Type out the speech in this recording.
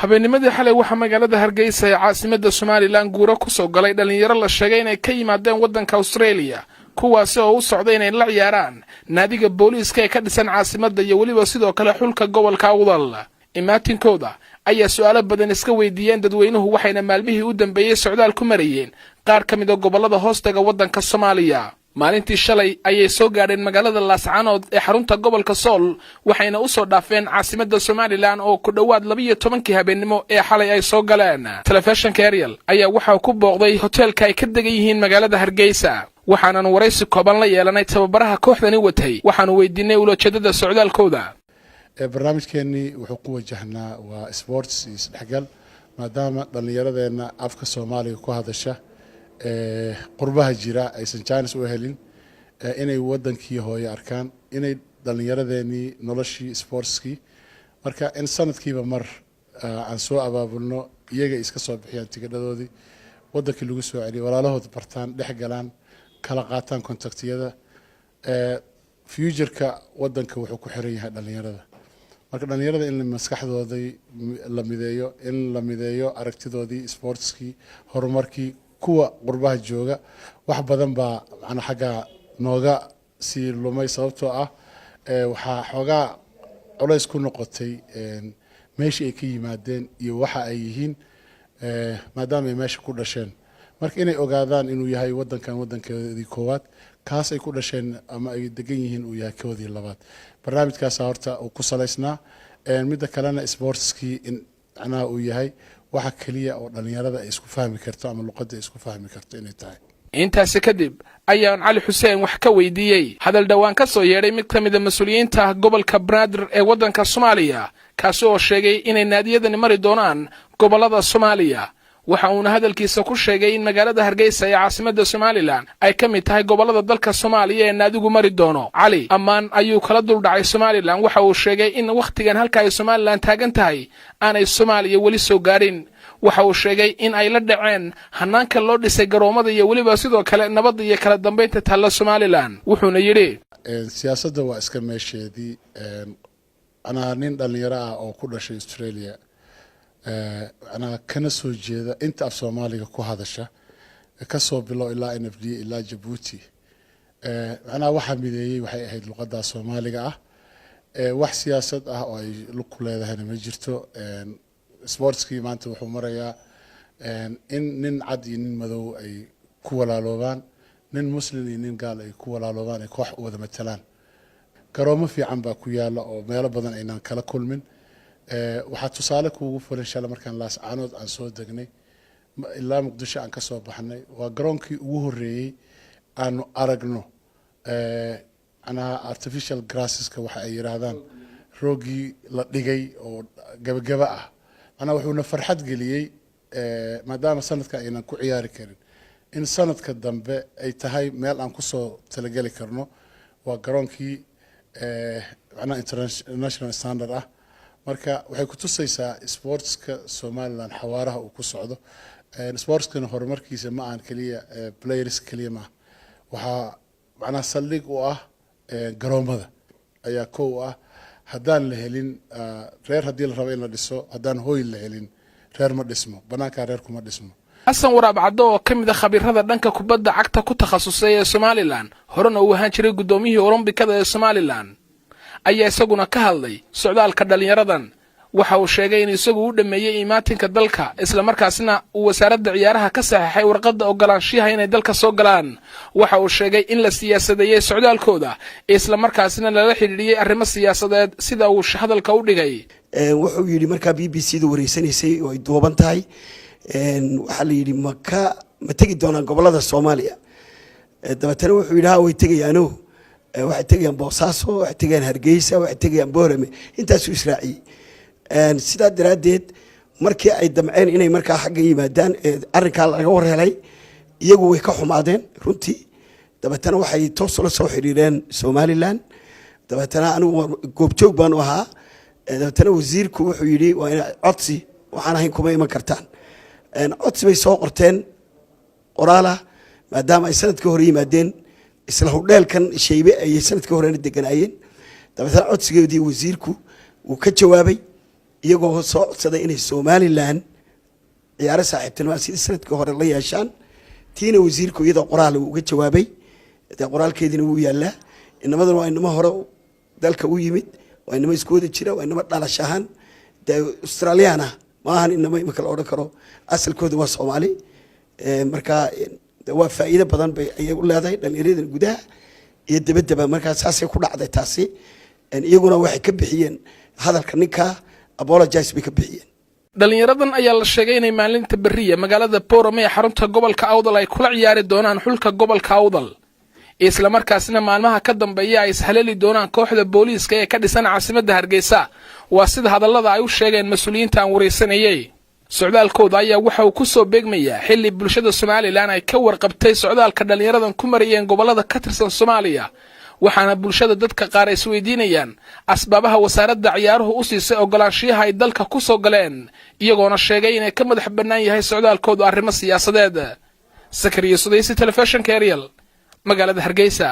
habeennimadii xalay waxa magaalada Hargeysa ee caasimadda Soomaaliland guuro ku soo galay dhalinyaro la sheegay inay ka yimaadeen waddanka Australia kuwaas oo u socday inay la ciyaaraan naadiga booliiska ee ka dhisan caasimadda iyo waliba sidoo kale xulka gobolka Awdal. imaatinkooda ayaa su'aalo badan iska weydiiyeen dadweynuhu waxayna maalmihii u dambeeyay socdaal ku marayeen qaar ka mid ah gobolada hoostaga waddanka Soomaaliya. maalintii shalay ayay soo gaadheen magaalada Laascaanood ee xarunta gobolka Sool waxayna u soo dhaafeen caasimadda Soomaaliland oo ku dhawaad 12 habeenimo ee xalay ay soo galeen. Telefishinka Ariel ayaa waxa ku booqday hoteelka ay ka degan yihiin magaalada Hargeysa waxaana waraysi kooban la yeelanay tababaraha kooxdani watay waxaanu weydiinay ujeedada socdaalkooda. barnaamijkeeni wuxuu ku wajahnaa waa sports isdhexgal maadaama dhalinyaradeena afka Soomaaliga ku hadasha qurbaha jira aysan chance u helin inay wadankii hooyo arkaan inay dhalinyaradeeni noloshii sportski marka in sanadkiiba mar aan soo abaabulno iyaga iska soo bixiyaan tigidhadoodii wadankii lagu soo celiyo walaalahood bartaan dhex galaan kala qaataan kontaktiyada future-ka wadanka wuxuu ku xiran yahay dhalinyarada marka dhalinyarada in maskaxdooda la mideeyo aragtidoodii sportski horumarkii kuwa qurbaha jooga wax badan baa macna xaga nooga si lumay sababtoo ah waxa xogaa culays ku noqotay meeshii ay ka yimaadeen iyo waxa ay yihiin maadaama ay meesha ku dhasheen marka inay ogaadaan inuu yahay wadankeedii koowaad kaas ay ku dhasheen ama ay degan yihiin uu yahay koodii labaad barnaamijkaas horta uu ku saleysnaa midda kalena sportski in macnaha uu yahay waxa kaliya oo dhalinyarada ay isku fahmi karto ama luqadda isku fahmi karto inay tahay. intaas kadib ayaan Cali Xuseen wax ka weydiiyay hadal dhawaan ka soo yeeray mid ka mid ah mas'uuliyiinta gobolka Banaadir ee waddanka Soomaaliya kaas oo sheegay inay naadiyadani mari doonaan gobolada Soomaaliya waxa uu hadalkiisa ku sheegay in magaalada Hargeysa ee caasimadda Soomaaliland ay ka mid tahay gobolada dalka Soomaaliya ee naadigu mari doono. Cali amaan ayuu kala dul dhacay Soomaaliland waxa uu sheegay in waqtigan halka ay Soomaaliland taagan tahay aanay Soomaaliya wali soo gaarin waxa uu sheegay in ay la dhaceen hanaanka loo dhisay garoomada iyo waliba sidoo kale nabad iyo kala dambeynta tala Soomaaliland wuxuuna yiri siyaasadda waa iska meesheedii ana nin dhalinyaro ah oo ku dhashay Australia أنا كنا سوجيدا أنت في Soomaaliga ku hadasha ka soo bilo ilaa NFD ilaa Djibouti أنا waxa mideeyay waxay ahayd luqadda Soomaaliga ah wax siyaasad ah oo ay ku leedahay ma jirto sportski maanta wuxuu marayaa in nin cad iyo nin madow ay ku walaaloobaan nin muslim iyo nin gaal ay ku walaaloobaan ay koox wada matalaan garoomo fiican baa ku yaala oo meelo badan aynaan kala kulmin waxa tusaale kuugu fulan shalay markaan Laascaanood aan soo degnay ilaa Muqdisho aan ka soo baxnay waa garoonkii ugu horeeyay aan aragno ana artificial grasses-ka waxa ay yiraahdaan roogii la dhigay oo gabagaba ah ana wuxuuna farxad geliyay maadaama sanadka aynan ku ciyaari karin in sanadka dambe ay tahay meel aan ku soo talagali karno waa garoonkii ana international standard ah marka waxay ku tusaysaa sportska Soomaaliland xawaaraha uu ku socdo sportskana horumarkiisa ma aan kaliya players kaliya ma waxa macna saldhig u ah garoomada ayaa koow ah hadaan la helin reer hadii la rabo in la dhiso hadaan hooy la helin reer ma dhismo banaanka reer kuma dhismo. Xasan Waraab Caddo oo kamid ah khabiirada dhanka kubadda cagta ku takhasusay ee Soomaaliland horena uu ahaan jiray gudoomiyihii Olombikada ee Soomaaliland ayaa isaguna ka hadlay socdaalka dhalinyaradan waxa uu sheegay in isagu u dhameeyay imaatinka dalka isla markaasna uu wasaaradda ciyaaraha ka saxeexay warqadda ogolaanshiyaha inay dalka soo galaan waxa uu sheegay in la siyaasadeeyay socdaalkooda isla markaasna lala xiriiriyay arrimo siyaasadeed sida uu hadalka u dhigay wuxuu yiri marka BBC-da wareysanaysay oo ay dooban tahay waxa la yiri ma tagi doonaan gobolada Soomaaliya dabatana wuxuu yiri way tagayaano waxay tagayaan Boosaaso waxay tagayaan Hargeysa waxay tagayaan Boorame intaas uu israaciy sida daraadeed markii ay damceen inay markaa xagga yimaadaan arrinka laga warhelay iyagu way ka xumaadeen runtii dabatana waxay toos la soo xiriireen Soomaaliland dabatana anigu goobjoog baan u ahaa dabatana wasiirku wuxuu yiri waa in codsi waxaan ahayn kuma iman kartaan codsi bay soo qorteen qoraala maadaama ay sanadka hor yimaadeen isla hudheelkan shaybe ay sanadka hore deganayeen dabeetana codsigeedii wasiirku uu ka jawaabay iyagoo soo codsaday inay Somaliland ciyaaro saaxiibtinimo sidii sanadkii hore la yeeshaan tiina wasiirku iyada qoraal uga jawaabay qoraalkeedina wuu yaalaa inamadan waa inama hore dalka u yimid waa inama isku wada jira waa inama dhalashahan Australiana ma ahan inama imika la oran karo asalkooda waa Soomaali marka waa faa'iido badan bay ay u leedahay dhalinyarada gudaha iyo dibadda marka saasay ku dhacday taasi iyaguna waxay ka bixiyeen hadalka ninka apologize bay ka bixiyeen dhalinyaradan ayaa la sheegay inay maalinta bariya magaalada Boorame ee xarunta gobolka Awdal ay kula ciyaari doonaan xulka gobolka Awdal isla markaasna maalmaha ka dambeeya ay ishaleli doonaan kooxda booliiska ee ka dhisan caasimadda Hargeysa waa sida hadallada ay u sheegeen mas'uuliyiinta aan wareysanayay socdaalkooda ayaa waxa uu ku soo beegmayaa xilli bulshada Somaliland ay ka warqabtay socdaalka dhalinyaradan ku marayeen gobolada ka tirsan Soomaaliya waxaana bulshada dadka qaar ay isweydiinayaan asbaabaha wasaaradda ciyaaruhu u siisay ogolaanshiyaha ay dalka ku soo galeen iyagoona sheegay inay ka madax bannaan yahay socdaalkooda arrimo siyaasadeed Sakariya Sudaysi Television Ariel magaalada Hargeysa